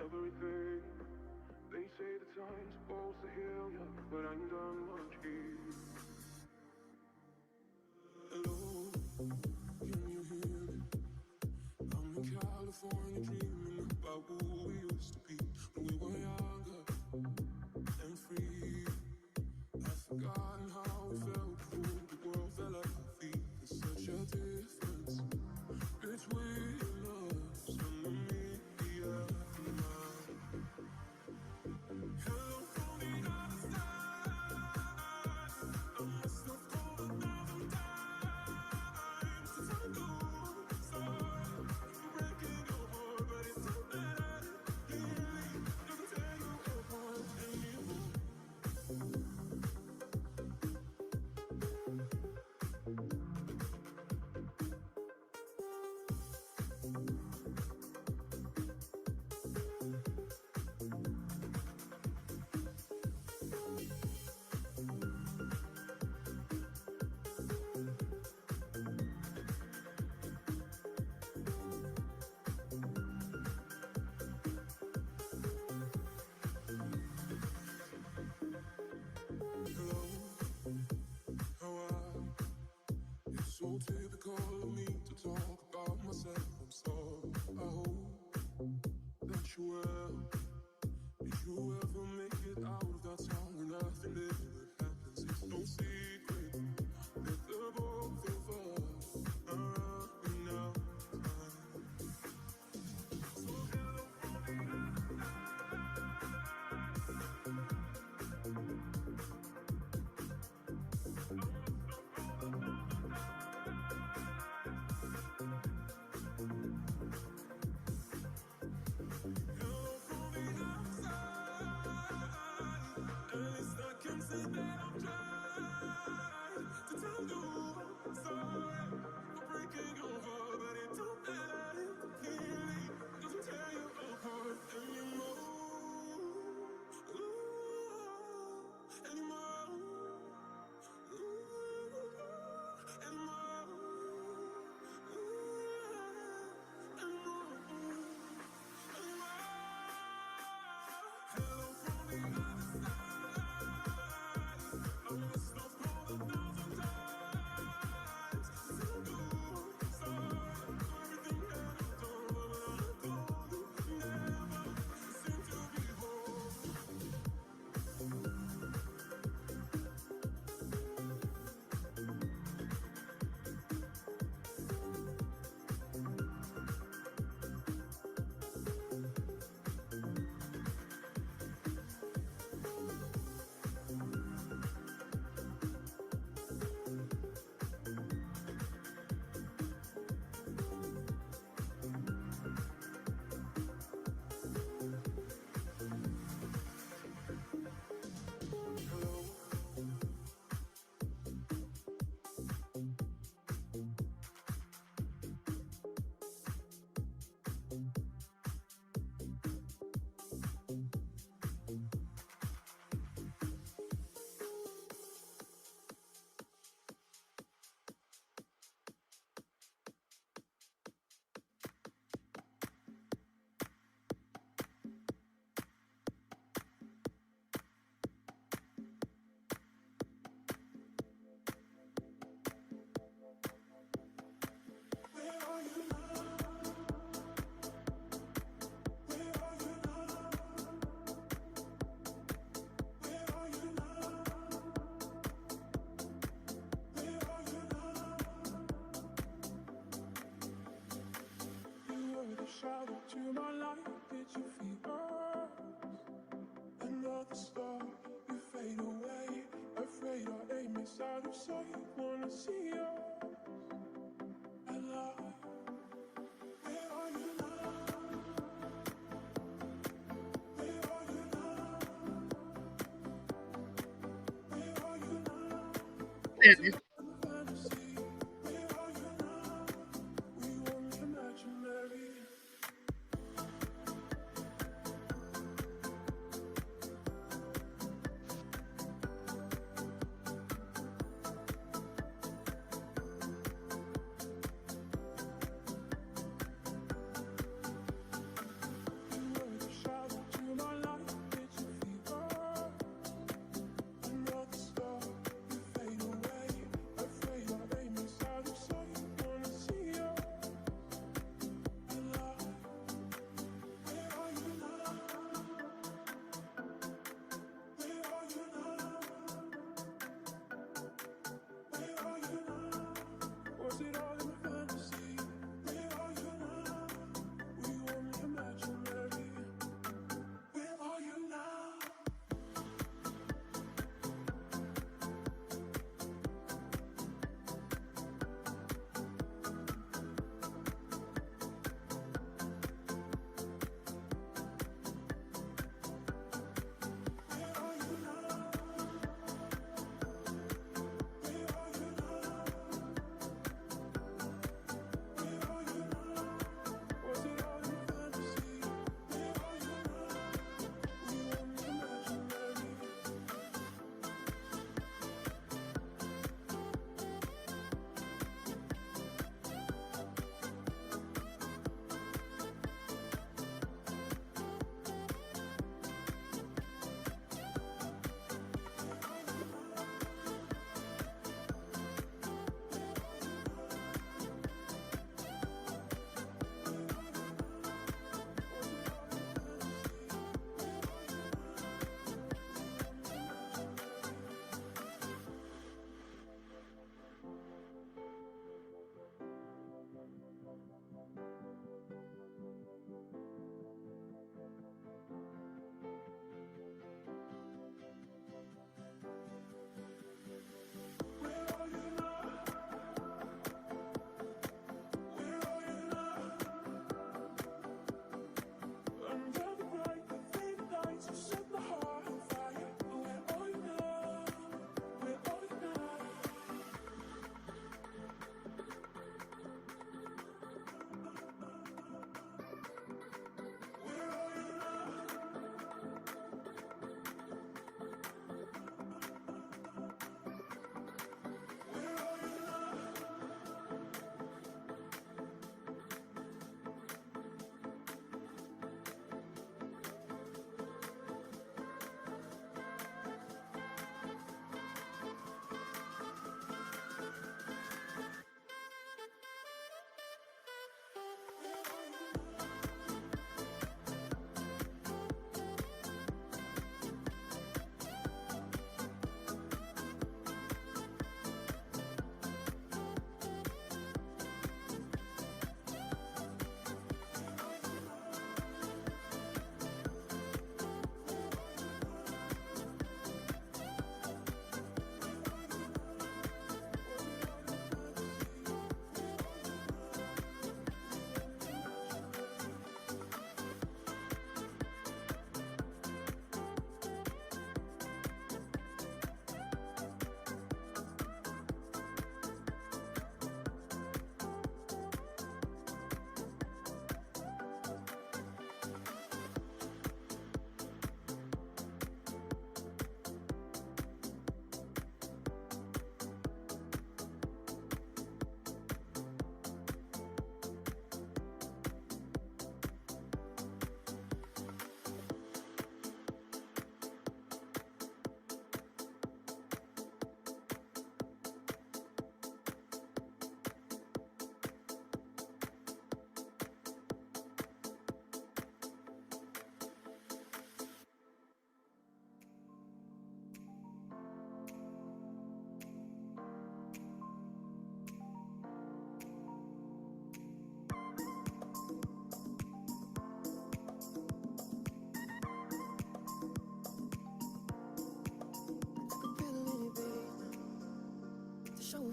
Everything they say the time's supposed to heal ya, but I ain't done much here. Hello, can you hear me? I'm in California dreaming about who we used to be when we were younger and free. I've forgotten how it felt before the world fell at our feet. There's such a difference between us and the media now. Hello from the other side. I must have called 1,000 times to tell you sorry for breaking your heart, but it's too bad. It really doesn't tear you apart anymore. Hello, how are you? It's so typical of me to talk about myself. I'm sorry. I hope that you will. Did you ever make it out of that town where nothing ever happens? It's no secret that the both of us are running out of time. So hello from the other side. you say you wanna see yours alive. Where are you now? Where are you now? Where are you now? Was Espérame. it a fantasy? Where are you now? We were imaginary. You were the shadow to my light, it's a fever. Another star, you fade away.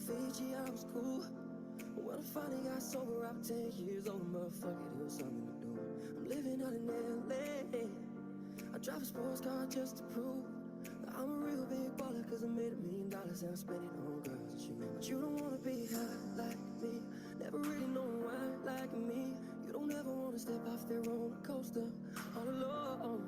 Fiji, I was cool. When I finally got sober, I'm 10 years old, motherfucker, there was something to do. I'm living out in LA. I drive a sports car just to prove that I'm a real big baller, cause I made $1 million and I spent it on girls and shoes. But you don't wanna be high like me, never really know why like me. You don't ever wanna step off that roller coaster all alone.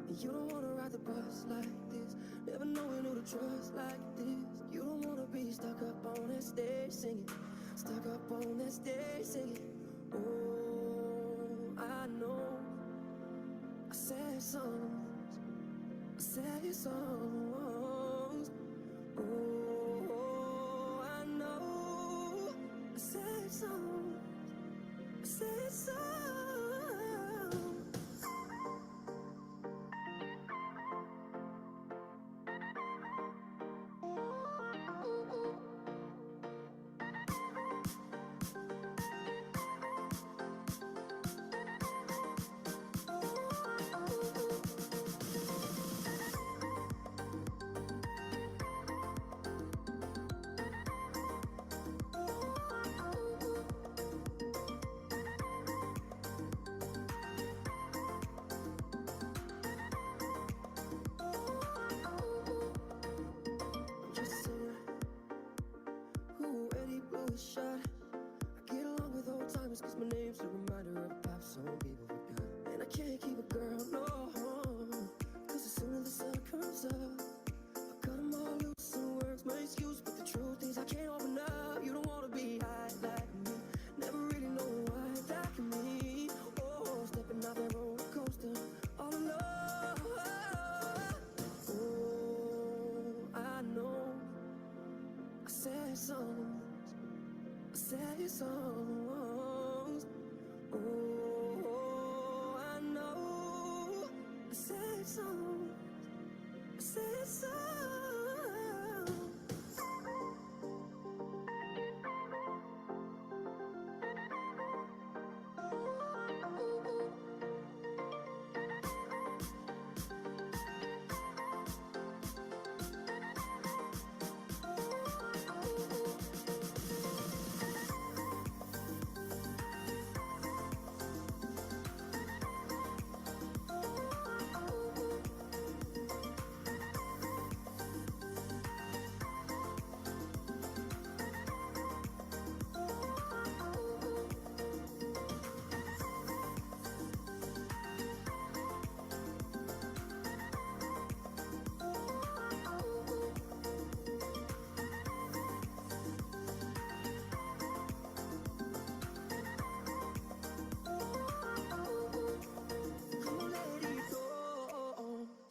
And you don't wanna ride the bus like this, never knowing who to trust like this. You don't wanna be stuck up on that stage singing, stuck up on that stage singing. Oh, I know I said songs, I said songs. Oh, I know I said songs, I said songs. Shot. I get along with old timers cause my name's a reminder of a pop song people forgot. And I can't keep a girl, no, cause as soon as the sun comes up, I cut them all loose and words my excuse. But the truth is I can't open up. You don't wanna be high like me, never really know why like me. Oh, stepping off that roller coaster all alone. Oh, I know I said songs, I said songs. Oh, I know I said songs, I said songs.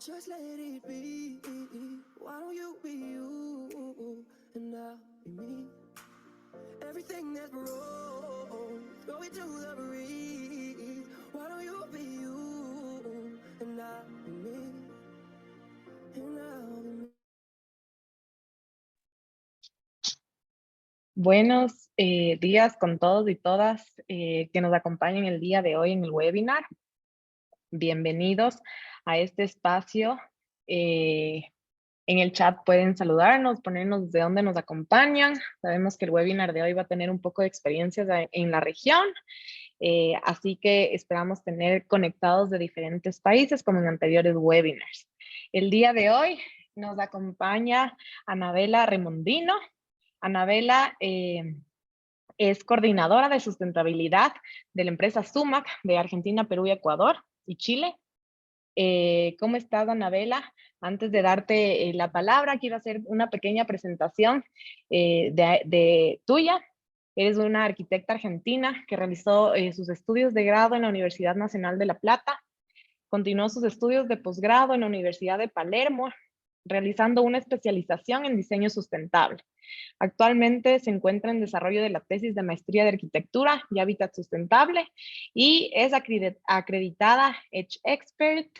Just let it be. Why don't you be you and I'll be me? Everything that's wrong, throw it to the breeze. Why don't you be you and I'll be me? And I'll be me. Buenos días con todos y todas que nos acompañan el día de hoy en el webinar. Bienvenidos a este espacio. En el chat pueden saludarnos, ponernos de dónde nos acompañan. Sabemos que el webinar de hoy va a tener un poco de experiencias en la región, así que esperamos tener conectados de diferentes países como en anteriores webinars. El día de hoy nos acompaña Anabela Remondino. Anabela es coordinadora de sustentabilidad de la empresa Sumac de Argentina, Perú y Ecuador y Chile. ¿Cómo estás, Anabela? Antes de darte la palabra, quiero hacer una pequeña presentación de tuya. Eres una arquitecta argentina que realizó sus estudios de grado en la Universidad Nacional de La Plata. Continuó sus estudios de posgrado en la Universidad de Palermo, realizando una especialización en diseño sustentable. Actualmente se encuentra en desarrollo de la tesis de maestría de arquitectura y hábitat sustentable y es acreditada Edge Expert,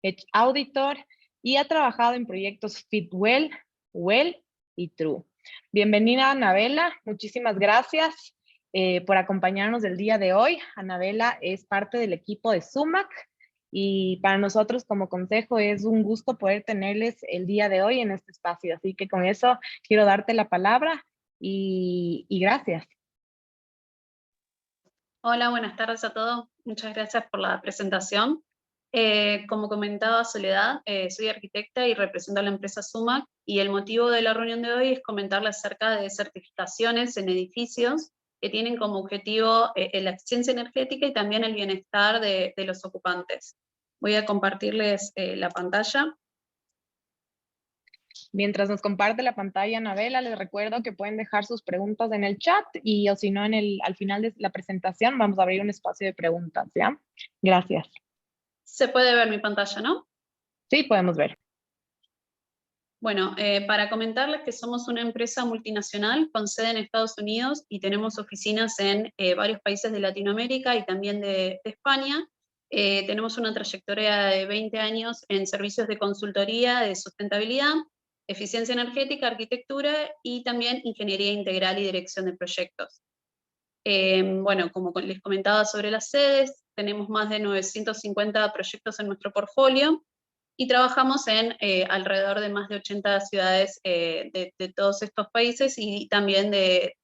Edge Auditor y ha trabajado en proyectos Fitwel, Well y True. Bienvenida, Anabela. Muchísimas gracias por acompañarnos el día de hoy. Anabela es parte del equipo de Sumac. Y para nosotros como consejo es un gusto poder tenerles el día de hoy en este espacio. Así que con eso quiero darte la palabra y gracias. Hola, buenas tardes a todos. Muchas gracias por la presentación. Como comentaba Soledad, soy arquitecta y represento a la empresa Sumac, y el motivo de la reunión de hoy es comentarles acerca de certificaciones en edificios que tienen como objetivo la eficiencia energética y también el bienestar de los ocupantes. Voy a compartirles la pantalla. Mientras nos comparte la pantalla, Anabela, les recuerdo que pueden dejar sus preguntas en el chat y o si no, al final de la presentación vamos a abrir un espacio de preguntas, ¿ya? Gracias. Se puede ver mi pantalla, ¿no? Sí, podemos ver. Bueno, para comentarles que somos una empresa multinacional con sede en Estados Unidos y tenemos oficinas en varios países de Latinoamérica y también de España. Tenemos una trayectoria de 20 años en servicios de consultoría, de sustentabilidad, eficiencia energética, arquitectura y también ingeniería integral y dirección de proyectos. Bueno, como les comentaba sobre las sedes, tenemos más de 950 proyectos en nuestro portfolio y trabajamos en alrededor de más de 80 ciudades de todos estos países y también de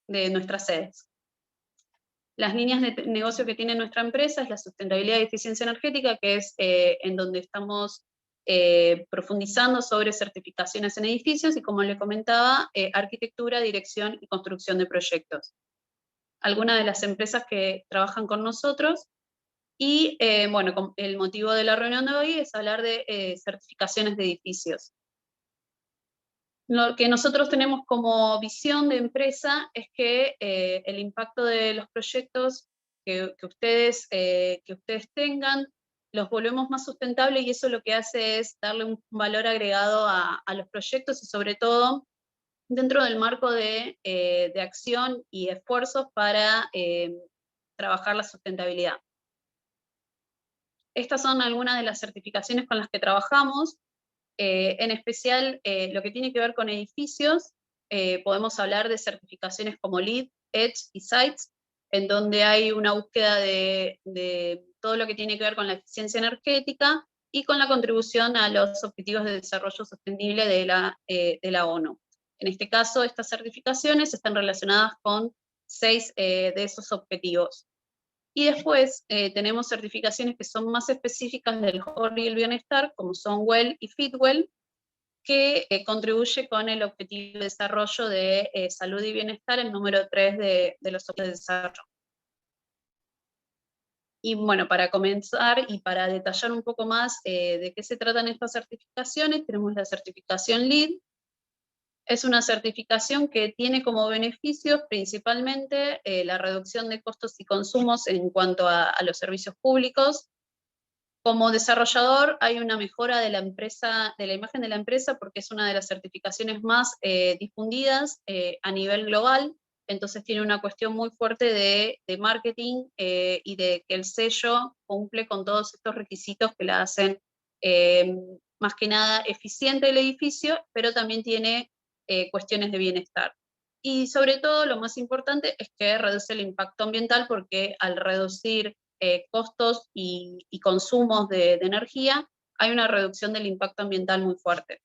nuestras sedes. Las líneas de negocio que tiene nuestra empresa es la sustentabilidad y eficiencia energética, que es en donde estamos profundizando sobre certificaciones en edificios y, como le comentaba, arquitectura, dirección y construcción de proyectos. Algunas de las empresas que trabajan con nosotros. Y bueno, el motivo de la reunión de hoy es hablar de certificaciones de edificios. Lo que nosotros tenemos como visión de empresa es que el impacto de los proyectos que ustedes tengan, los volvemos más sustentables, y eso lo que hace es darle un valor agregado a los proyectos y sobre todo dentro del marco de acción y esfuerzos para trabajar la sustentabilidad. Estas son algunas de las certificaciones con las que trabajamos, en especial lo que tiene que ver con edificios. Podemos hablar de certificaciones como LEED, EDGE y SITES, en donde hay una búsqueda de todo lo que tiene que ver con la eficiencia energética y con la contribución a los objetivos de desarrollo sostenible de la ONU. En este caso, estas certificaciones están relacionadas con 6 de esos objetivos. Y después tenemos certificaciones que son más específicas del core y el bienestar, como son WELL y FitWell, que contribuye con el objetivo de desarrollo de salud y bienestar, el número 3 de los objetivos de desarrollo. Y bueno, para comenzar y para detallar un poco más de qué se tratan estas certificaciones, tenemos la certificación LEED. Es una certificación que tiene como beneficios principalmente la reducción de costos y consumos en cuanto a los servicios públicos. Como desarrollador hay una mejora de la empresa, de la imagen de la empresa, porque es una de las certificaciones más difundidas a nivel global. Entonces tiene una cuestión muy fuerte de marketing y de que el sello cumple con todos estos requisitos que la hacen más que nada eficiente el edificio, pero también tiene cuestiones de bienestar. Y sobre todo lo más importante es que reduce el impacto ambiental, porque al reducir costos y consumos de energía, hay una reducción del impacto ambiental muy fuerte.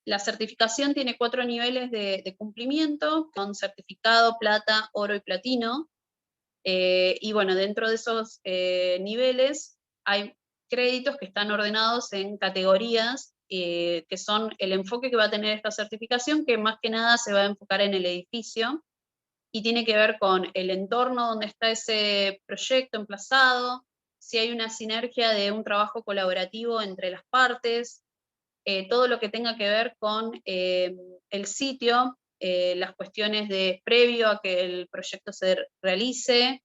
La certificación tiene 4 niveles de cumplimiento, con certificado, plata, oro y platino. Y bueno, dentro de esos niveles hay créditos que están ordenados en categorías, que son el enfoque que va a tener esta certificación, que más que nada se va a enfocar en el edificio, y tiene que ver con el entorno donde está ese proyecto emplazado, si hay una sinergia de un trabajo colaborativo entre las partes, todo lo que tenga que ver con el sitio, las cuestiones de previo a que el proyecto se realice,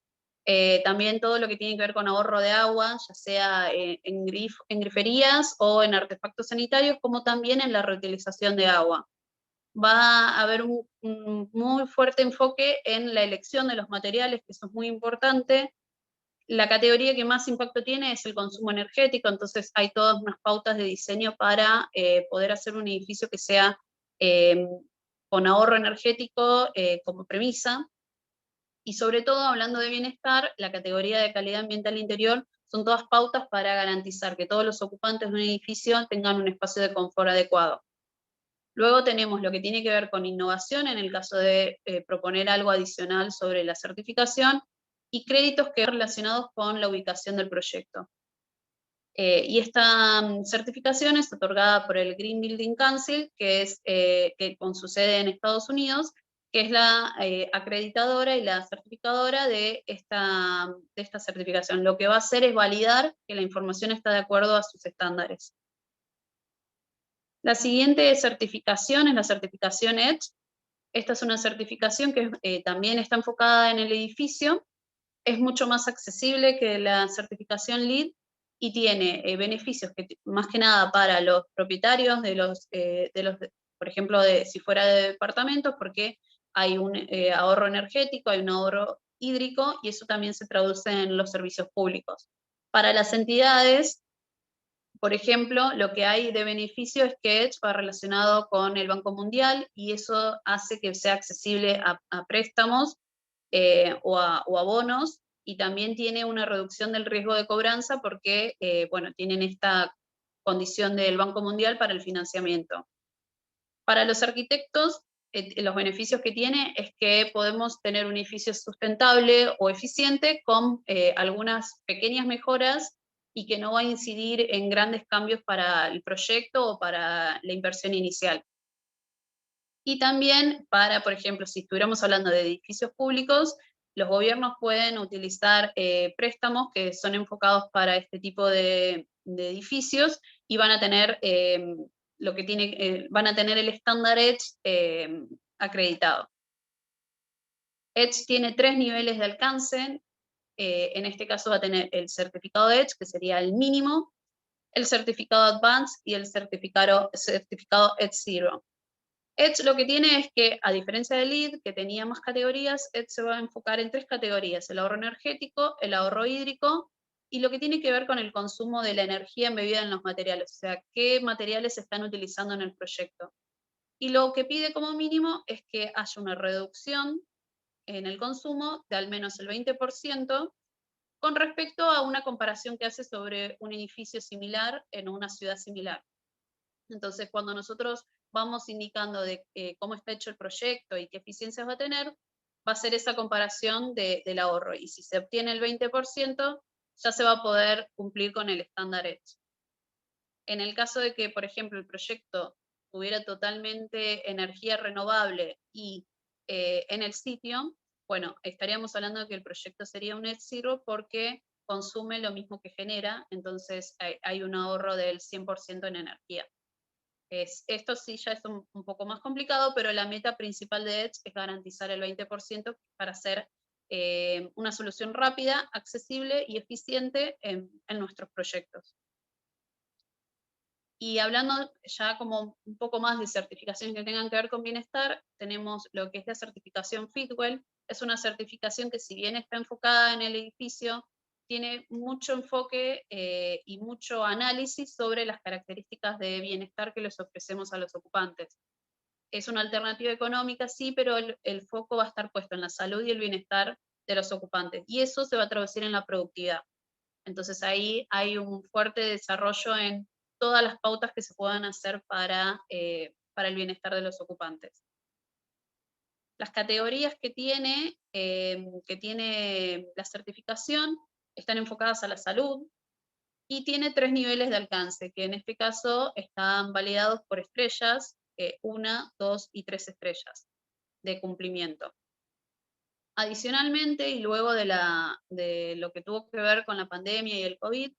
también todo lo que tiene que ver con ahorro de agua, ya sea en griferías o en artefactos sanitarios, como también en la reutilización de agua. Va a haber un muy fuerte enfoque en la elección de los materiales, que eso es muy importante. La categoría que más impacto tiene es el consumo energético, entonces hay todas unas pautas de diseño para poder hacer un edificio que sea con ahorro energético como premisa. Y sobre todo, hablando de bienestar, la categoría de calidad ambiental interior son todas pautas para garantizar que todos los ocupantes de un edificio tengan un espacio de confort adecuado. Luego tenemos lo que tiene que ver con innovación, en el caso de proponer algo adicional sobre la certificación, y créditos que relacionados con la ubicación del proyecto. Y esta certificación es otorgada por el Green Building Council, que es que con su sede en Estados Unidos, que es la acreditadora y la certificadora de esta certificación. Lo que va a hacer es validar que la información está de acuerdo a sus estándares. La siguiente certificación es la certificación EDGE. Esta es una certificación que también está enfocada en el edificio, es mucho más accesible que la certificación LEED y tiene beneficios que más que nada para los propietarios por ejemplo, si fuera de departamentos, porque hay un ahorro energético, hay un ahorro hídrico, y eso también se traduce en los servicios públicos. Para las entidades, por ejemplo, lo que hay de beneficio es que EDGE va relacionado con el Banco Mundial, y eso hace que sea accesible a préstamos o a bonos, y también tiene una reducción del riesgo de cobranza porque, bueno, tienen esta condición del Banco Mundial para el financiamiento. Para los arquitectos, los beneficios que tiene es que podemos tener un edificio sustentable o eficiente con algunas pequeñas mejoras, y que no va a incidir en grandes cambios para el proyecto o para la inversión inicial. Y también para, por ejemplo, si estuviéramos hablando de edificios públicos, los gobiernos pueden utilizar préstamos que son enfocados para este tipo de edificios, y van a tener van a tener el estándar EDGE acreditado. EDGE tiene 3 niveles de alcance. En este caso va a tener el certificado de EDGE, que sería el mínimo, el certificado Advanced y el certificado EDGE Zero. EDGE lo que tiene es que, a diferencia de LEED, que tenía más categorías, EDGE se va a enfocar en 3 categorías: el ahorro energético, el ahorro hídrico, y lo que tiene que ver con el consumo de la energía embebida en los materiales, o sea, qué materiales se están utilizando en el proyecto. Y lo que pide como mínimo es que haya una reducción en el consumo de al menos el 20%, con respecto a una comparación que hace sobre un edificio similar en una ciudad similar. Entonces, cuando nosotros vamos indicando de cómo está hecho el proyecto y qué eficiencias va a tener, va a ser esa comparación del ahorro. Y si se obtiene el 20%, ya se va a poder cumplir con el estándar EDGE. En el caso de que, por ejemplo, el proyecto tuviera totalmente energía renovable y en el sitio, bueno, estaríamos hablando de que el proyecto sería un net zero porque consume lo mismo que genera, entonces hay un ahorro del 100% en energía. Esto sí ya es un poco más complicado, pero la meta principal de EDGE es garantizar el 20% para hacer una solución rápida, accesible y eficiente en nuestros proyectos. Y hablando ya como un poco más de certificaciones que tengan que ver con bienestar, tenemos lo que es la certificación Fitwel. Es una certificación que, si bien está enfocada en el edificio, tiene mucho enfoque y mucho análisis sobre las características de bienestar que les ofrecemos a los ocupantes. Es una alternativa económica, sí, pero el foco va a estar puesto en la salud y el bienestar de los ocupantes, y eso se va a traducir en la productividad. Entonces ahí hay un fuerte desarrollo en todas las pautas que se puedan hacer para el bienestar de los ocupantes. Las categorías que tiene la certificación están enfocadas a la salud, y tiene 3 niveles de alcance, que en este caso están validados por estrellas, 1, 2 y 3 estrellas de cumplimiento. Adicionalmente, y luego de lo que tuvo que ver con la pandemia y el COVID,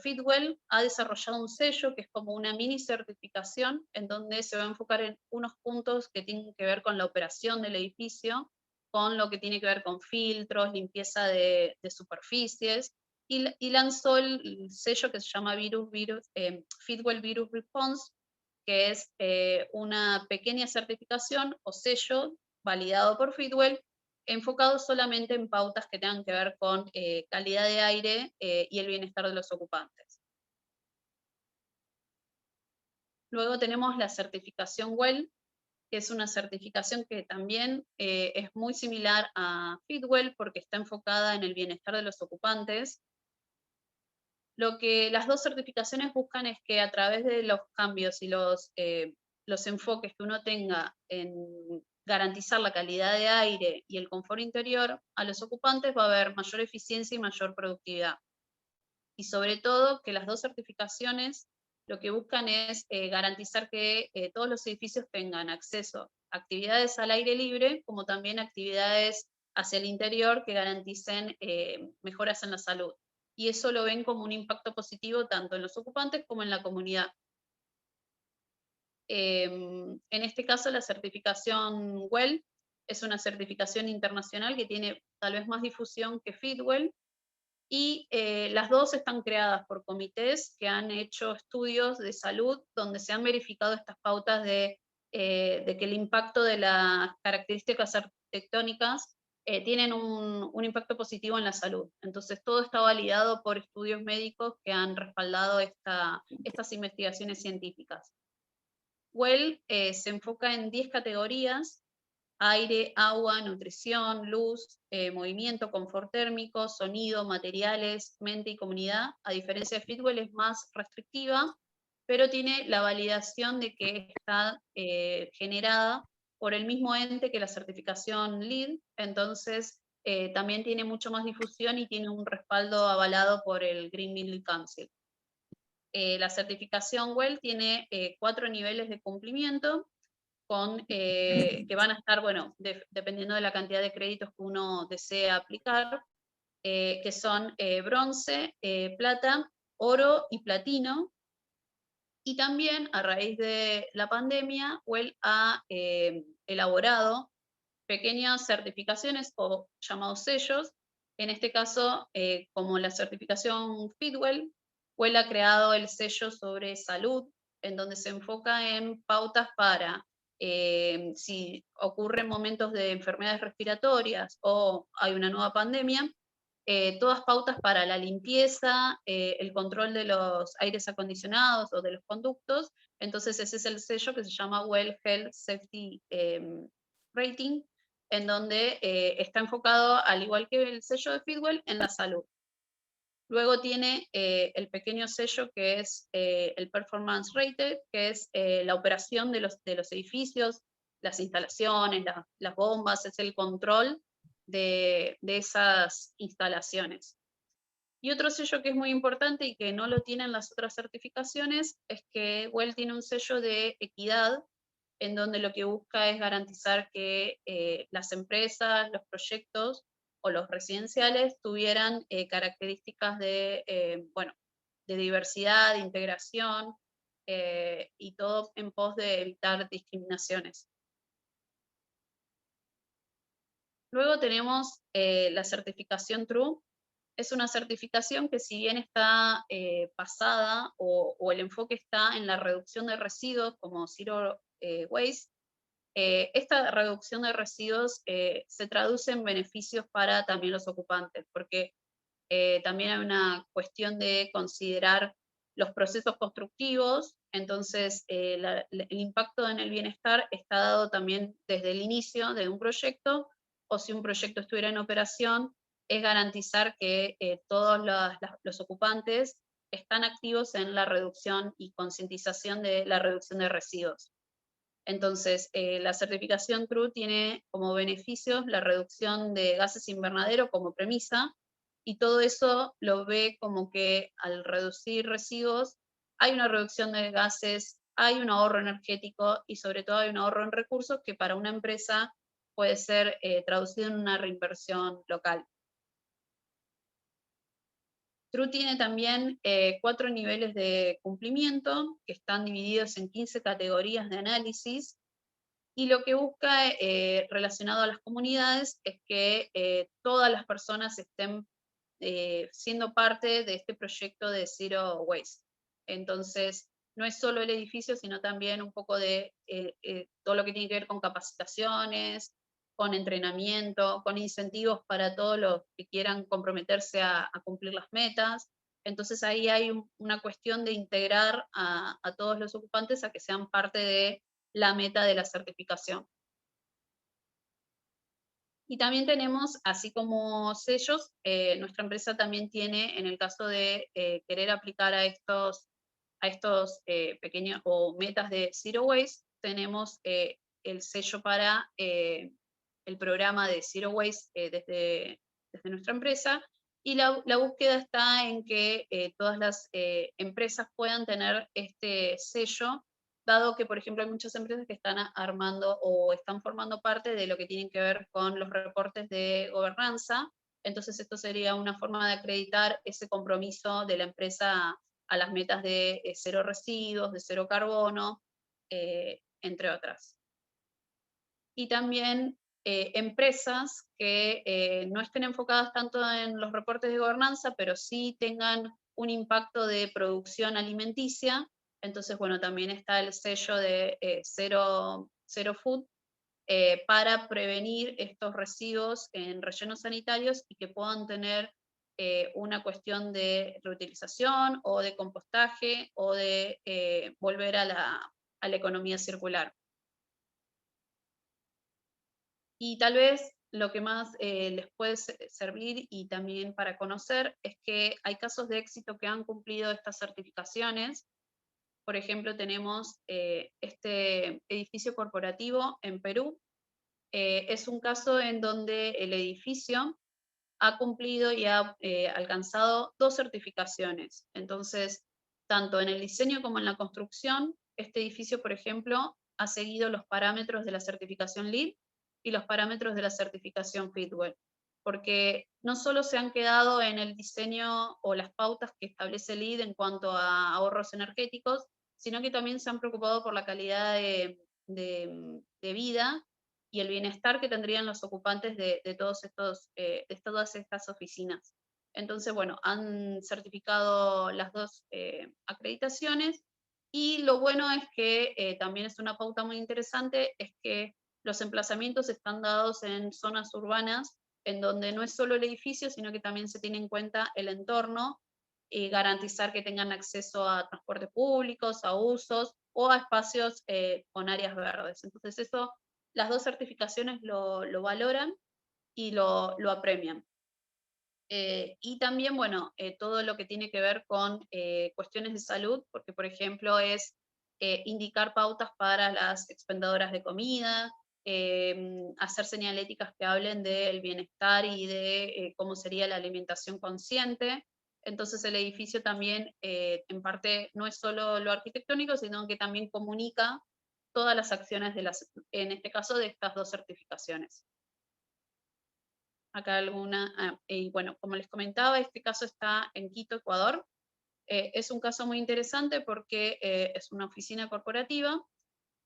Fitwel ha desarrollado un sello que es como una mini certificación, en donde se va a enfocar en unos puntos que tienen que ver con la operación del edificio, con lo que tiene que ver con filtros, limpieza de superficies, y lanzó el sello que se llama Fitwel Virus Response, que es una pequeña certificación o sello validado por Fitwel, enfocado solamente en pautas que tengan que ver con calidad de aire y el bienestar de los ocupantes. Luego tenemos la certificación WELL, que es una certificación que también es muy similar a Fitwel porque está enfocada en el bienestar de los ocupantes. Lo que las dos certificaciones buscan es que, a través de los cambios y los los enfoques que uno tenga en garantizar la calidad de aire y el confort interior a los ocupantes, va a haber mayor eficiencia y mayor productividad. Y sobre todo que las dos certificaciones lo que buscan es garantizar que todos los edificios tengan acceso a actividades al aire libre, como también actividades hacia el interior que garanticen mejoras en la salud. Y eso lo ven como un impacto positivo tanto en los ocupantes como en la comunidad. En este caso, la certificación WELL es una certificación internacional que tiene tal vez más difusión que Fitwel, y las dos están creadas por comités que han hecho estudios de salud donde se han verificado estas pautas de que el impacto de las características arquitectónicas tienen un impacto positivo en la salud. Entonces todo está validado por estudios médicos que han respaldado estas investigaciones científicas. WELL se enfoca en 10 categorías: aire, agua, nutrición, luz, movimiento, confort térmico, sonido, materiales, mente y comunidad. A diferencia de Fitwel, es más restrictiva, pero tiene la validación de que está generada por el mismo ente que la certificación LEED, entonces también tiene mucho más difusión y tiene un respaldo avalado por el Green Building Council. La certificación WELL tiene 4 niveles de cumplimiento, que van a estar, bueno, dependiendo de la cantidad de créditos que uno desea aplicar, que son bronce, plata, oro y platino. Y también, a raíz de la pandemia, WELL ha elaborado pequeñas certificaciones o llamados sellos. En este caso, como la certificación Fitwel, WELL ha creado el sello sobre salud, en donde se enfoca en pautas para si ocurren momentos de enfermedades respiratorias o hay una nueva pandemia, todas pautas para la limpieza, el control de los aires acondicionados o de los conductos. Entonces ese es el sello que se llama WELL Health Safety Rating, en donde está enfocado, al igual que el sello de Fitwel, en la salud. Luego tiene el pequeño sello que es el Performance Rated, que es la operación de los edificios, las instalaciones, las bombas, es el control de esas instalaciones. Y otro sello que es muy importante y que no lo tienen las otras certificaciones es que WELL tiene un sello de equidad, en donde lo que busca es garantizar que las empresas, los proyectos o los residenciales tuvieran características de, bueno, de diversidad, de integración, y todo en pos de evitar discriminaciones. Luego tenemos la certificación TRUE. Es una certificación que, si bien está basada o el enfoque está en la reducción de residuos como Zero Waste, esta reducción de residuos se traduce en beneficios para también los ocupantes, porque también hay una cuestión de considerar los procesos constructivos. Entonces el impacto en el bienestar está dado también desde el inicio de un proyecto, o si un proyecto estuviera en operación, es garantizar que todos los ocupantes están activos en la reducción y concientización de la reducción de residuos. Entonces, la certificación TRUE tiene como beneficios la reducción de gases invernadero como premisa, y todo eso lo ve como que al reducir residuos hay una reducción de gases, hay un ahorro energético y sobre todo hay un ahorro en recursos que para una empresa puede ser traducido en una reinversión local. TRUE tiene también 4 niveles de cumplimiento que están divididos en 15 categorías de análisis, y lo que busca relacionado a las comunidades es que todas las personas estén siendo parte de este proyecto de Zero Waste. Entonces, no es solo el edificio, sino también un poco de todo lo que tiene que ver con capacitaciones, con entrenamiento, con incentivos para todos los que quieran comprometerse a cumplir las metas. Entonces ahí hay una cuestión de integrar a todos los ocupantes a que sean parte de la meta de la certificación. Y también tenemos, así como sellos, nuestra empresa también tiene, en el caso de querer aplicar a estos pequeños o metas de Zero Waste, tenemos el sello para el programa de Zero Waste desde nuestra empresa, y la búsqueda está en que todas las empresas puedan tener este sello, dado que, por ejemplo, hay muchas empresas que están armando o están formando parte de lo que tienen que ver con los reportes de gobernanza. Entonces esto sería una forma de acreditar ese compromiso de la empresa a las metas de cero residuos, de cero carbono, entre otras. Y también empresas que no estén enfocadas tanto en los reportes de gobernanza, pero sí tengan un impacto de producción alimenticia. Entonces, bueno, también está el sello de Zero Food para prevenir estos residuos en rellenos sanitarios y que puedan tener una cuestión de reutilización o de compostaje o de volver a la economía circular. Y tal vez lo que más les puede servir y también para conocer es que hay casos de éxito que han cumplido estas certificaciones. Por ejemplo, tenemos este edificio corporativo en Perú. Es un caso en donde el edificio ha cumplido y ha alcanzado 2 certificaciones. Entonces, tanto en el diseño como en la construcción, este edificio, por ejemplo, ha seguido los parámetros de la certificación LEED y los parámetros de la certificación Fitwel, porque no solo se han quedado en el diseño o las pautas que establece LEED en cuanto a ahorros energéticos, sino que también se han preocupado por la calidad de vida y el bienestar que tendrían los ocupantes de todas estas oficinas. Entonces, bueno, han certificado las 2 acreditaciones, y lo bueno es que también es una pauta muy interesante, es que los emplazamientos están dados en zonas urbanas, en donde no es solo el edificio, sino que también se tiene en cuenta el entorno, y garantizar que tengan acceso a transporte públicos, a usos o a espacios con áreas verdes. Entonces eso, las 2 certificaciones lo valoran y lo apremian. Y también, bueno, todo lo que tiene que ver con cuestiones de salud, porque por ejemplo es indicar pautas para las expendedoras de comida, hacer señaléticas que hablen del bienestar y de cómo sería la alimentación consciente. Entonces el edificio también, en parte, no es solo lo arquitectónico, sino que también comunica todas las acciones en este caso, de estas 2 certificaciones. Acá alguna, y bueno, como les comentaba, este caso está en Quito, Ecuador. Es un caso muy interesante porque es una oficina corporativa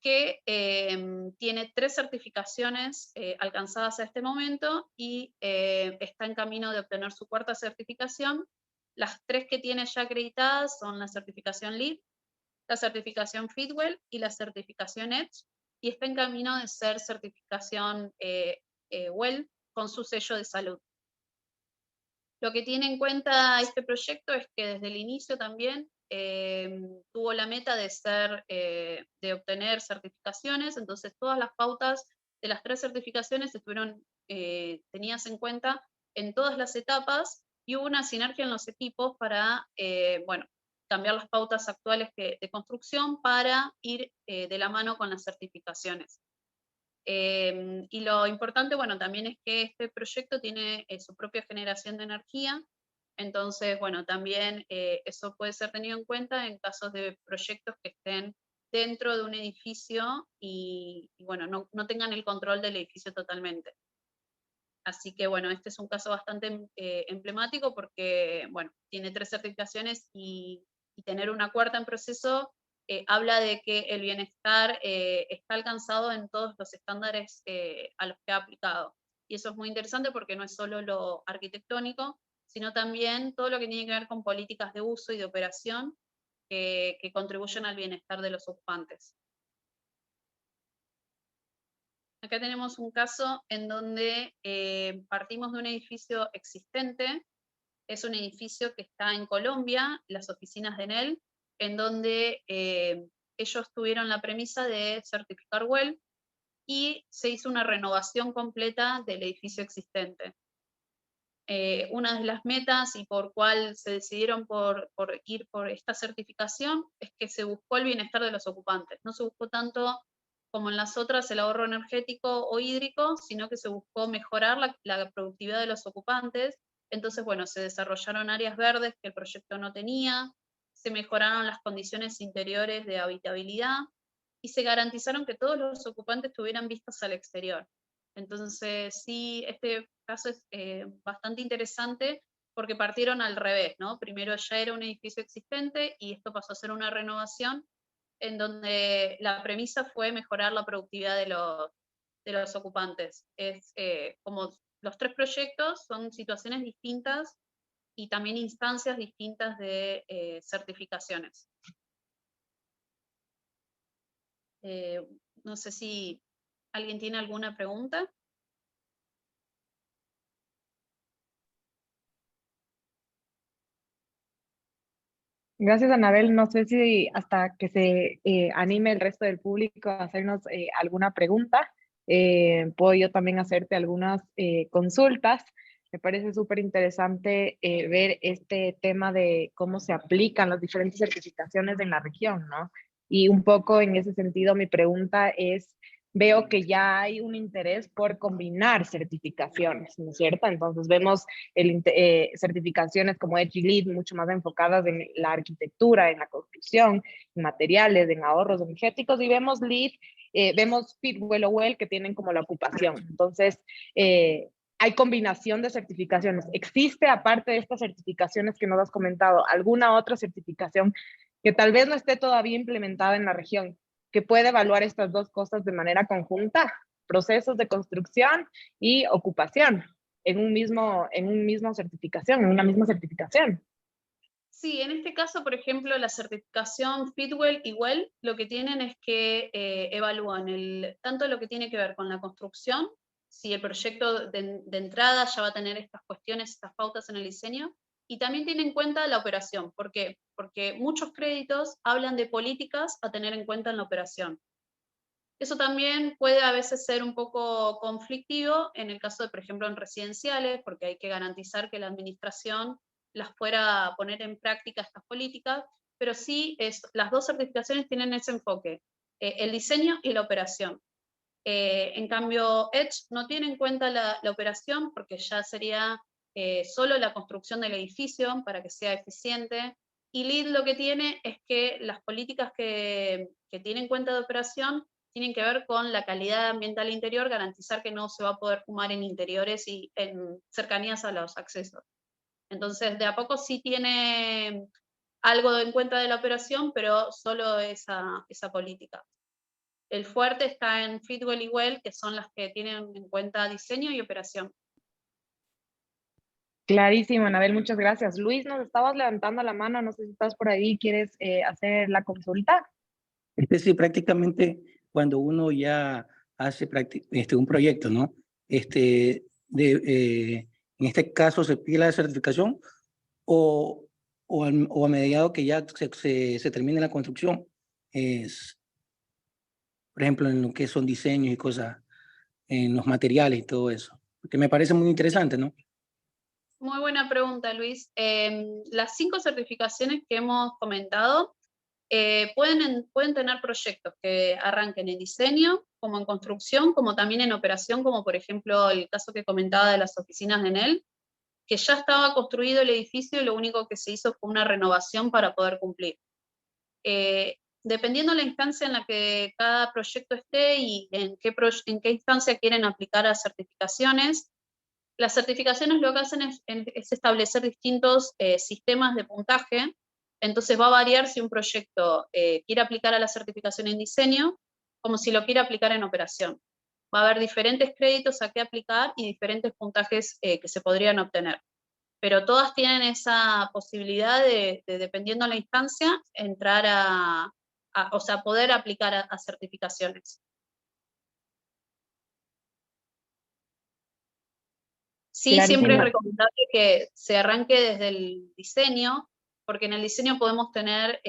que tiene 3 certificaciones alcanzadas a este momento y está en camino de obtener su 4ª certificación. Las 3 que tiene ya acreditadas son la certificación LEED, la certificación Fitwel y la certificación EDGE, y está en camino de ser certificación WELL con su sello de salud. Lo que tiene en cuenta este proyecto es que desde el inicio también tuvo la meta de obtener certificaciones. Entonces todas las pautas de las 3 certificaciones estuvieron tenidas en cuenta en todas las etapas, y hubo una sinergia en los equipos para bueno, cambiar las pautas actuales de construcción para ir de la mano con las certificaciones. Y lo importante, bueno, también es que este proyecto tiene su propia generación de energía. Entonces, bueno, también eso puede ser tenido en cuenta en casos de proyectos que estén dentro de un edificio y bueno, no tengan el control del edificio totalmente. Así que bueno, este es un caso bastante emblemático porque, bueno, tiene 3 certificaciones y tener una 4ª en proceso habla de que el bienestar está alcanzado en todos los estándares a los que ha aplicado. Y eso es muy interesante porque no es solo lo arquitectónico, sino también todo lo que tiene que ver con políticas de uso y de operación que contribuyen al bienestar de los ocupantes. Acá tenemos un caso en donde partimos de un edificio existente. Es un edificio que está en Colombia, las oficinas de Enel, en donde ellos tuvieron la premisa de certificar WELL y se hizo una renovación completa del edificio existente. Una de las metas y por cual se decidieron por ir por esta certificación es que se buscó el bienestar de los ocupantes. No se buscó tanto como en las otras, el ahorro energético o hídrico, sino que se buscó mejorar la productividad de los ocupantes. Entonces, bueno, se desarrollaron áreas verdes que el proyecto no tenía, se mejoraron las condiciones interiores de habitabilidad y se garantizaron que todos los ocupantes tuvieran vistas al exterior. Entonces, sí, este caso es bastante interesante porque partieron al revés, ¿no? Primero ya era un edificio existente y esto pasó a ser una renovación en donde la premisa fue mejorar la productividad de los ocupantes. Es como los tres proyectos son situaciones distintas y también instancias distintas de certificaciones. No sé si alguien tiene alguna pregunta. Gracias, Anabel. No sé si hasta que se anime el resto del público a hacernos alguna pregunta, puedo yo también hacerte algunas consultas. Me parece súper interesante ver este tema de cómo se aplican las diferentes certificaciones en la región, ¿no? Y un poco en ese sentido, mi pregunta es, veo que ya hay un interés por combinar certificaciones, ¿no es cierto? Entonces vemos certificaciones como Edge y LEED mucho más enfocadas en la arquitectura, en la construcción, en materiales, en ahorros energéticos, y vemos LEED, vemos Fitwel o Well que tienen como la ocupación. Entonces, hay combinación de certificaciones. ¿Existe, aparte de estas certificaciones que nos has comentado, alguna otra certificación que tal vez no esté todavía implementada en la región, que puede evaluar estas dos cosas de manera conjunta? Procesos de construcción y ocupación en un mismo certificación, en una misma certificación. Sí, en este caso, por ejemplo, la certificación Fitwel y Well, lo que tienen es que evalúan tanto lo que tiene que ver con la construcción, si el proyecto de entrada ya va a tener estas cuestiones, estas pautas en el diseño, y también tiene en cuenta la operación. ¿Por qué? Porque muchos créditos hablan de políticas a tener en cuenta en la operación. Eso también puede a veces ser un poco conflictivo en el caso de, por ejemplo, en residenciales, porque hay que garantizar que la administración las fuera a poner en práctica estas políticas, pero sí las dos certificaciones tienen ese enfoque, el diseño y la operación. En cambio, Edge no tiene en cuenta la operación porque ya sería solo la construcción del edificio para que sea eficiente, y LEED lo que tiene es que las políticas que tienen en cuenta de operación tienen que ver con la calidad ambiental interior, garantizar que no se va a poder fumar en interiores y en cercanías a los accesos. Entonces, de a poco sí tiene algo en cuenta de la operación, pero solo esa política. El fuerte está en Fitwel y Well, que son las que tienen en cuenta diseño y operación. Clarísimo, Anabel, muchas gracias. Luis, nos estabas levantando la mano, no sé si estás por ahí, ¿quieres hacer la consulta? Sí, prácticamente cuando uno ya hace un proyecto, ¿no? En este caso se pide la certificación o, o a mediado que ya se termine la construcción, es, por ejemplo, en lo que son diseños y cosas, en los materiales y todo eso, que me parece muy interesante, ¿no? Muy buena pregunta, Luis. Las 5 certificaciones que hemos comentado pueden tener proyectos que arranquen en diseño, como en construcción, como también en operación, como por ejemplo el caso que comentaba de las oficinas de Enel, que ya estaba construido el edificio y lo único que se hizo fue una renovación para poder cumplir. Dependiendo de la instancia en la que cada proyecto esté y en qué instancia quieren aplicar a certificaciones, las certificaciones lo que hacen es establecer distintos sistemas de puntaje. Entonces va a variar si un proyecto quiere aplicar a la certificación en diseño, como si lo quiere aplicar en operación. Va a haber diferentes créditos a qué aplicar y diferentes puntajes que se podrían obtener. Pero todas tienen esa posibilidad de dependiendo de la instancia, entrar o sea, poder aplicar a certificaciones. Sí, siempre es Clarísimo. recomendable que se arranque desde el diseño, porque en el diseño podemos tener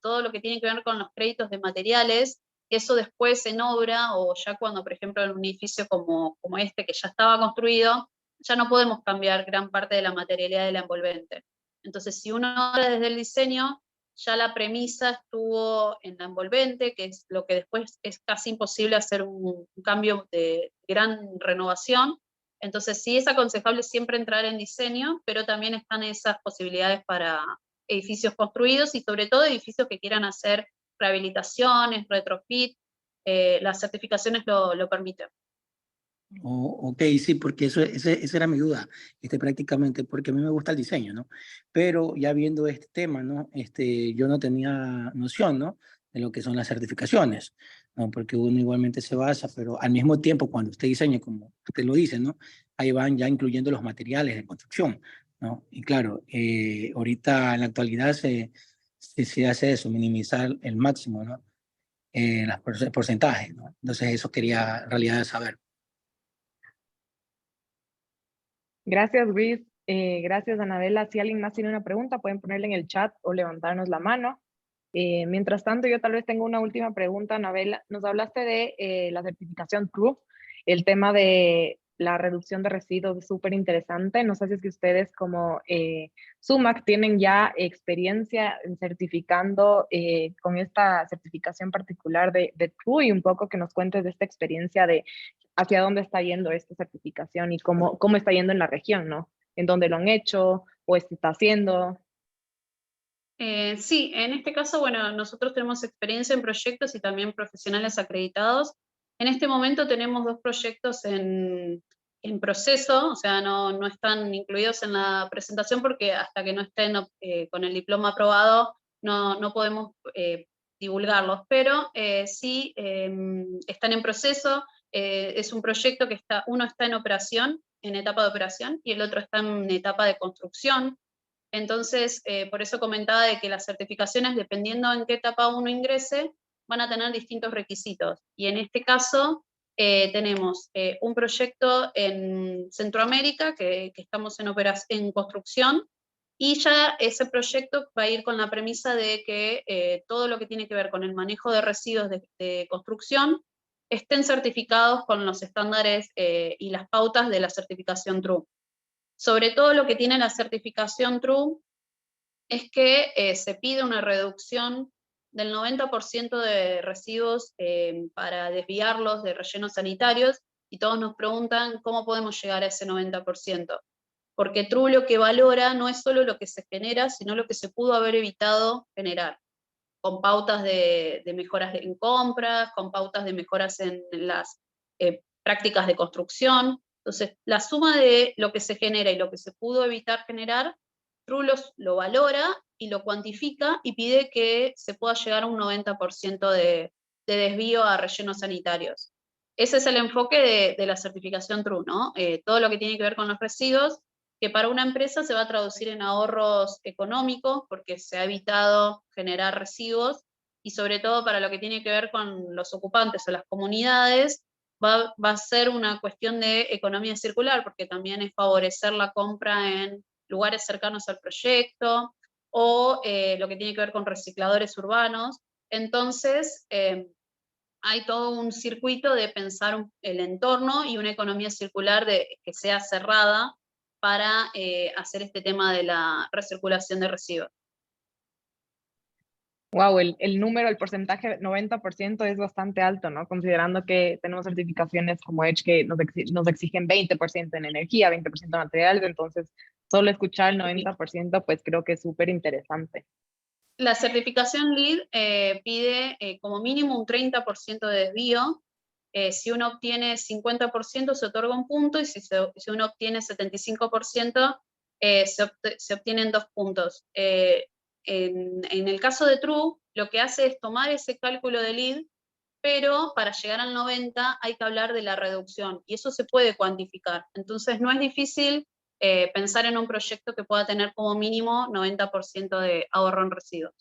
todo lo que tiene que ver con los créditos de materiales, eso después en obra, o ya cuando, por ejemplo, en un edificio como este, que ya estaba construido, ya no podemos cambiar gran parte de la materialidad de la envolvente. Entonces, si uno habla desde el diseño, ya la premisa estuvo en la envolvente, que es lo que después es casi imposible hacer un cambio de gran renovación. Entonces sí es aconsejable siempre entrar en diseño, pero también están esas posibilidades para edificios construidos y sobre todo edificios que quieran hacer rehabilitaciones, retrofit, las certificaciones lo permiten. Ok, sí, porque esa era mi duda, prácticamente, porque a mí me gusta el diseño, ¿no? Pero ya viendo este tema, ¿no? Yo no tenía noción, ¿no? De lo que son las certificaciones, ¿no? Porque uno igualmente se basa, pero al mismo tiempo, cuando usted diseña, como usted lo dice, ¿no? Ahí van ya incluyendo los materiales de construcción, ¿no? Y claro, ahorita en la actualidad se hace eso, minimizar el máximo, ¿no? Porcentajes, ¿no? Entonces eso quería en realidad saber. Gracias, Luis. Gracias, Anabela. Si alguien más tiene una pregunta, pueden ponerla en el chat o levantarnos la mano. Mientras tanto, yo tal vez tengo una última pregunta, Anabela. Nos hablaste de la certificación TRUE, el tema de la reducción de residuos es súper interesante. No sé si es que ustedes como SUMAC tienen ya experiencia en certificando con esta certificación particular de TRUE y un poco que nos cuentes de esta experiencia de hacia dónde está yendo esta certificación y cómo está yendo en la región, ¿no? En dónde lo han hecho o se está haciendo. Sí, en este caso, bueno, nosotros tenemos experiencia en proyectos y también profesionales acreditados. En este momento tenemos 2 proyectos en proceso, o sea, no están incluidos en la presentación porque hasta que no estén con el diploma aprobado no podemos divulgarlos, pero sí están en proceso. Es un proyecto que uno está en operación, en etapa de operación, y el otro está en etapa de construcción. Entonces, por eso comentaba de que las certificaciones, dependiendo en qué etapa uno ingrese, van a tener distintos requisitos. Y en este caso, tenemos un proyecto en Centroamérica que estamos en construcción, y ya ese proyecto va a ir con la premisa de que todo lo que tiene que ver con el manejo de residuos de construcción estén certificados con los estándares y las pautas de la certificación TRUE. Sobre todo lo que tiene la certificación TRUE es que se pide una reducción del 90% de residuos para desviarlos de rellenos sanitarios, y todos nos preguntan cómo podemos llegar a ese 90%. Porque TRUE lo que valora no es solo lo que se genera, sino lo que se pudo haber evitado generar, con pautas de mejoras en compras, con pautas de mejoras en las prácticas de construcción. Entonces, la suma de lo que se genera y lo que se pudo evitar generar, TRUE lo valora y lo cuantifica y pide que se pueda llegar a un 90% de desvío a rellenos sanitarios. Ese es el enfoque de la certificación TRUE, ¿no? Todo lo que tiene que ver con los residuos, que para una empresa se va a traducir en ahorros económicos, porque se ha evitado generar residuos, y sobre todo para lo que tiene que ver con los ocupantes o las comunidades, va a ser una cuestión de economía circular, porque también es favorecer la compra en lugares cercanos al proyecto, o lo que tiene que ver con recicladores urbanos. Entonces, hay todo un circuito de pensar el entorno y una economía circular que sea cerrada para hacer este tema de la recirculación de residuos. Wow, el número, el porcentaje, 90% es bastante alto, ¿no? Considerando que tenemos certificaciones como EDGE que nos exigen 20% en energía, 20% en materiales, entonces solo escuchar el 90% pues creo que es súper interesante. La certificación LEED pide como mínimo un 30% de desvío. Si uno obtiene 50% se otorga un punto, y si uno obtiene 75% se obtienen 2 puntos. En el caso de TRUE, lo que hace es tomar ese cálculo de LEED, pero para llegar al 90 hay que hablar de la reducción, y eso se puede cuantificar. Entonces no es difícil pensar en un proyecto que pueda tener como mínimo 90% de ahorro en residuos.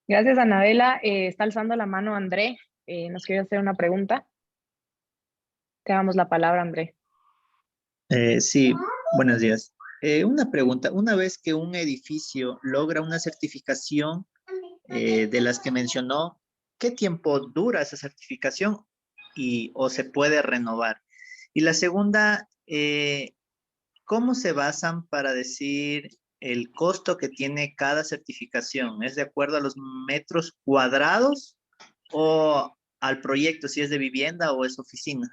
Gracias, Anabela. Está alzando la mano André. Nos quiere hacer una pregunta. Te damos la palabra, André. Sí, buenos días. Una pregunta, una vez que un edificio logra una certificación de las que mencionó, ¿qué tiempo dura esa certificación o se puede renovar? Y la segunda, ¿cómo se basan para decir el costo que tiene cada certificación? ¿Es de acuerdo a los metros cuadrados o al proyecto, si es de vivienda o es oficina?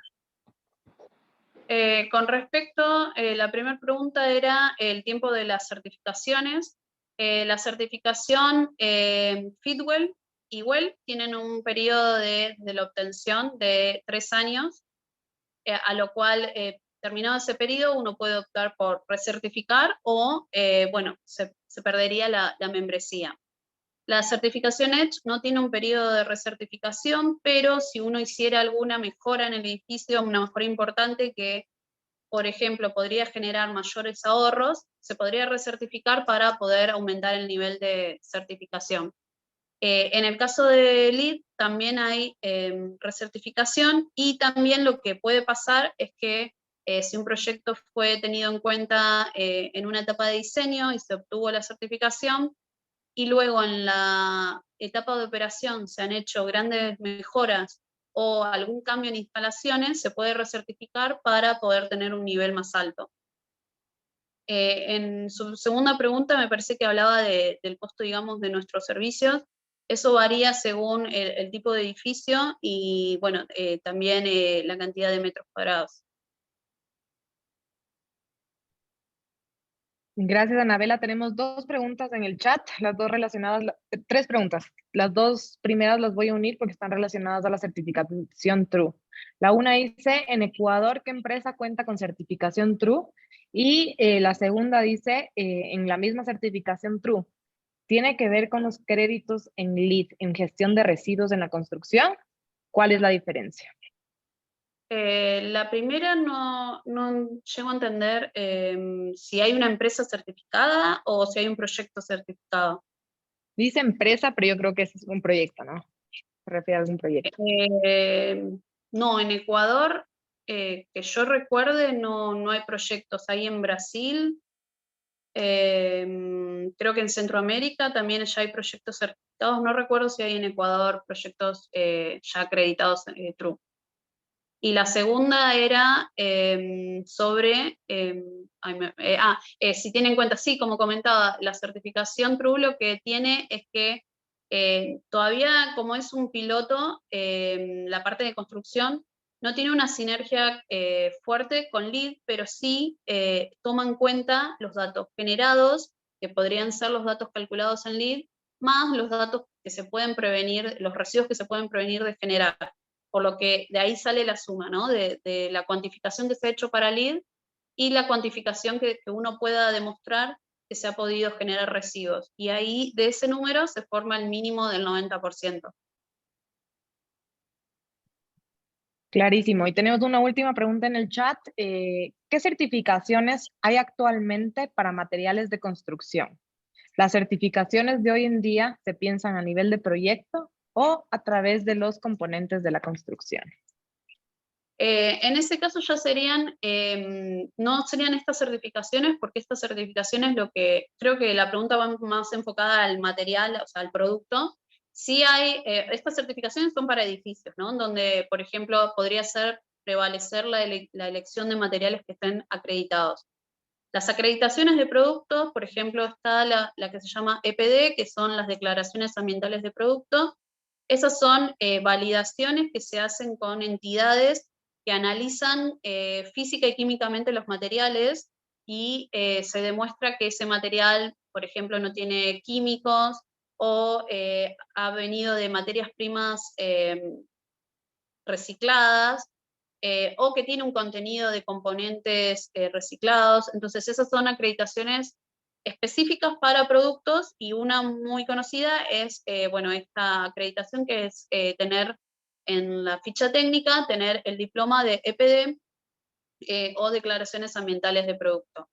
Con respecto, la primera pregunta era el tiempo de las certificaciones. La certificación Fitwel y Well tienen un periodo de la obtención de 3 años, a lo cual, terminado ese periodo, uno puede optar por recertificar o, bueno, se perdería la membresía. La certificación Edge no tiene un periodo de recertificación, pero si uno hiciera alguna mejora en el edificio, una mejora importante que, por ejemplo, podría generar mayores ahorros, se podría recertificar para poder aumentar el nivel de certificación. En el caso de LEED también hay recertificación, y también lo que puede pasar es que si un proyecto fue tenido en cuenta en una etapa de diseño y se obtuvo la certificación, y luego en la etapa de operación se han hecho grandes mejoras o algún cambio en instalaciones, se puede recertificar para poder tener un nivel más alto. En su segunda pregunta me parece que hablaba del costo, digamos, de nuestros servicios. Eso varía según el tipo de edificio y, bueno, también la cantidad de metros cuadrados. Gracias, Anabela. Tenemos 2 preguntas en el chat, las 2 relacionadas, 3 preguntas. Las 2 primeras las voy a unir porque están relacionadas a la certificación True. La una dice, en Ecuador, ¿qué empresa cuenta con certificación True? Y la segunda dice, en la misma certificación True, ¿tiene que ver con los créditos en LEED, en gestión de residuos en la construcción? ¿Cuál es la diferencia? La primera no llego a entender si hay una empresa certificada o si hay un proyecto certificado. Dice empresa, pero yo creo que ese es un proyecto, ¿no? Se refiere a algún proyecto. No, en Ecuador, que yo recuerde, no hay proyectos. Hay en Brasil, creo que en Centroamérica también ya hay proyectos certificados. No recuerdo si hay en Ecuador proyectos ya acreditados True. Y la segunda era sobre, si tienen en cuenta, sí, como comentaba, la certificación True lo que tiene es que todavía, como es un piloto, la parte de construcción no tiene una sinergia fuerte con LEED, pero sí toma en cuenta los datos generados, que podrían ser los datos calculados en LEED, más los datos que se pueden prevenir, los residuos que se pueden prevenir de generar. Por lo que de ahí sale la suma, ¿no? De la cuantificación que se ha hecho para LEED y la cuantificación que uno pueda demostrar que se ha podido generar residuos. Y ahí, de ese número, se forma el mínimo del 90%. Clarísimo. Y tenemos una última pregunta en el chat. ¿Qué certificaciones hay actualmente para materiales de construcción? ¿Las certificaciones de hoy en día se piensan a nivel de proyecto o a través de los componentes de la construcción? En ese caso ya serían, no serían estas certificaciones, porque estas certificaciones lo que, creo que la pregunta va más enfocada al material, o sea, al producto. Sí hay, estas certificaciones son para edificios, ¿no? Donde, por ejemplo, podría ser prevalecer la elección de materiales que estén acreditados. Las acreditaciones de productos, por ejemplo, está la que se llama EPD, que son las declaraciones ambientales de producto. Esas son validaciones que se hacen con entidades que analizan física y químicamente los materiales y se demuestra que ese material, por ejemplo, no tiene químicos o ha venido de materias primas recicladas, o que tiene un contenido de componentes reciclados. Entonces esas son acreditaciones específicas para productos, y una muy conocida es, bueno, esta acreditación que es tener en la ficha técnica, tener el diploma de EPD o declaraciones ambientales de producto.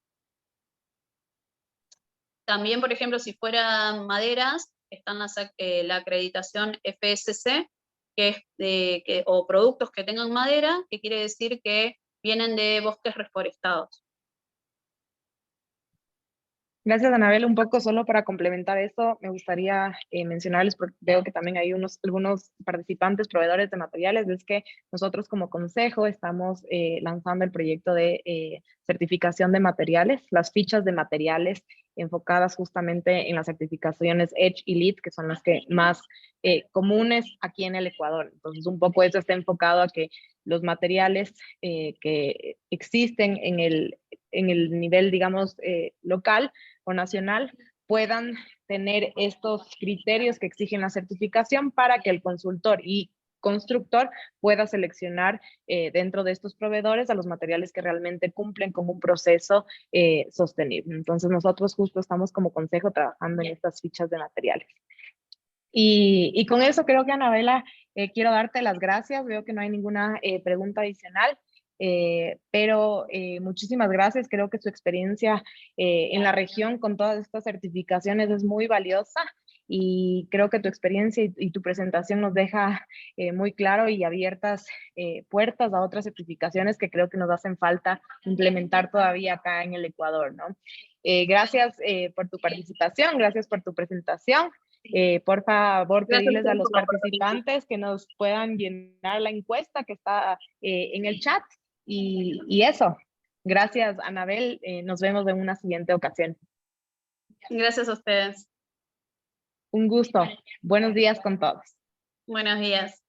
También, por ejemplo, si fueran maderas, están la acreditación FSC, que es o productos que tengan madera, que quiere decir que vienen de bosques reforestados. Gracias, Anabel. Un poco solo para complementar eso, me gustaría mencionarles, porque veo que también hay algunos participantes, proveedores de materiales, es que nosotros como consejo estamos lanzando el proyecto de certificación de materiales, las fichas de materiales enfocadas justamente en las certificaciones EDGE y LEED, que son las que más comunes aquí en el Ecuador. Entonces, un poco eso está enfocado a que los materiales que existen en el nivel, digamos, local o nacional, puedan tener estos criterios que exigen la certificación para que el consultor y constructor pueda seleccionar dentro de estos proveedores a los materiales que realmente cumplen con un proceso sostenible. Entonces nosotros justo estamos como consejo trabajando en estas fichas de materiales. Y con eso creo que, Anabela, quiero darte las gracias. Veo que no hay ninguna pregunta adicional, pero muchísimas gracias. Creo que su experiencia en la región con todas estas certificaciones es muy valiosa y creo que tu experiencia y tu presentación nos deja muy claro y abiertas puertas a otras certificaciones que creo que nos hacen falta implementar todavía acá en el Ecuador, ¿no? Gracias por tu participación, gracias por tu presentación. Por favor, Gracias pedirles a los por la oportunidad. participantes que nos puedan llenar la encuesta que está en el chat. Y eso, gracias, Anabel. Nos vemos en una siguiente ocasión. Gracias a ustedes. Un gusto. Buenos días con todos. Buenos días.